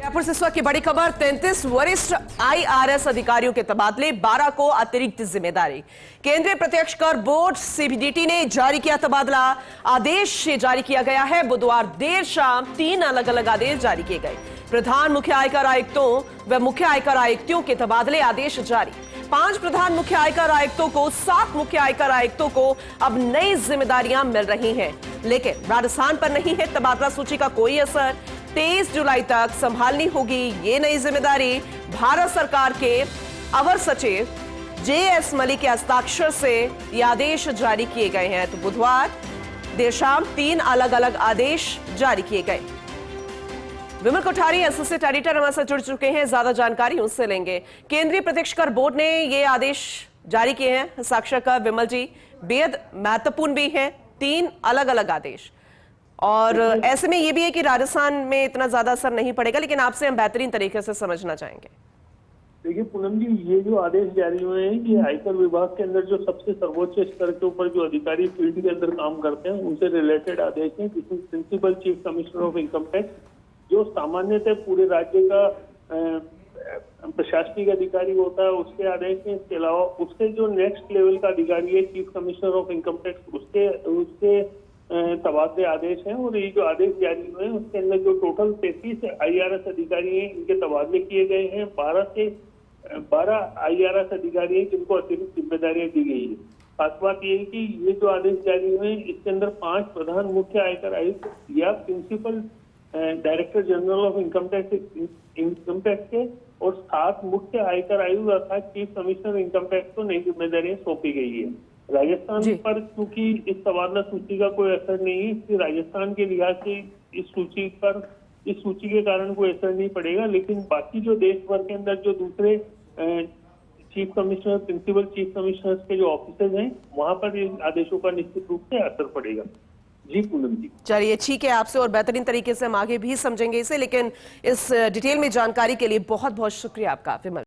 जयपुर से इस वक्त की बड़ी खबर, 33 वरिष्ठ आईआरएस अधिकारियों के तबादले, 12 को अतिरिक्त जिम्मेदारी। केंद्रीय प्रत्यक्ष कर बोर्ड सीबीडीटी ने जारी किया तबादला आदेश जारी किया गया है। बुधवार देर शाम 3 अलग अलग आदेश जारी किए गए। प्रधान मुख्य आयकर आयुक्तों व मुख्य आयकर आयुक्तों के तबादले आदेश जारी। 5 प्रधान मुख्य आयकर आयुक्तों को, 7 मुख्य आयकर आयुक्तों को अब नई जिम्मेदारियां मिल रही हैं, लेकिन राजस्थान पर नहीं है तबादला सूची का कोई असर। 23 जुलाई तक संभालनी होगी ये नई जिम्मेदारी। भारत सरकार के अवर सचिव JS मलिक के हस्ताक्षर से ये आदेश जारी किए गए हैं। तो बुधवार देर शाम 3 अलग अलग आदेश जारी किए गए। विमल कोठारी एसोसिएट एडिटर हमारे साथ जुड़ चुके हैं, ज्यादा जानकारी उनसे लेंगे। केंद्रीय प्रत्यक्ष कर बोर्ड ने ये आदेश जारी किए हैं, हस्ताक्षर का विमल जी बेहद महत्वपूर्ण भी हैं, 3 अलग अलग आदेश, और ऐसे में ये भी है कि राजस्थान में इतना ज्यादा असर नहीं पड़ेगा, लेकिन आपसे हम बेहतरीन तरीके से समझना चाहेंगे। देखिए पूनम जी, ये जो आदेश जारी हुए हैं ये आयकर विभाग के अंदर जो सबसे सर्वोच्च स्तर के ऊपर जो अधिकारी फील्ड के अंदर काम करते हैं उनसे रिलेटेड आदेश है, जिसमें principal chief commissioner of income tax जो सामान्यतः पूरे राज्य का प्रशासनिक अधिकारी होता है उसके आदेश है। इसके अलावा उसके जो नेक्स्ट लेवल का अधिकारी है chief commissioner of income tax उसके तबादले आदेश हैं। और ये जो आदेश जारी हुए हैं उसके अंदर जो टोटल 33 IRS अधिकारी हैं इनके तबादले किए गए हैं। 12 IRS अधिकारी हैं जिनको अतिरिक्त जिम्मेदारियां दी गई है। खास बात यह है कि ये जो आदेश जारी हुए हैं इसके अंदर 5 प्रधान मुख्य आयकर आयुक्त या principal director general of income tax के और 7 मुख्य आयकर आयुक्त अर्थात चीफ कमिश्नर इनकम टैक्स को नई जिम्मेदारियां सौंपी गई है। राजस्थान पर क्योंकि इस तबादला सूची का कोई असर नहीं है, इसलिए राजस्थान के लिहाज से इस सूची के कारण कोई असर नहीं पड़ेगा, लेकिन बाकी जो देश भर के अंदर जो दूसरे chief commissioner, principal chief commissioner के जो ऑफिसर्स हैं वहां पर इन आदेशों का निश्चित रूप से असर पड़ेगा। जी पूनम जी, चलिए ठीक है, आपसे और बेहतरीन तरीके से हम आगे भी समझेंगे इसे, लेकिन इस डिटेल में जानकारी के लिए बहुत बहुत शुक्रिया आपका विमल।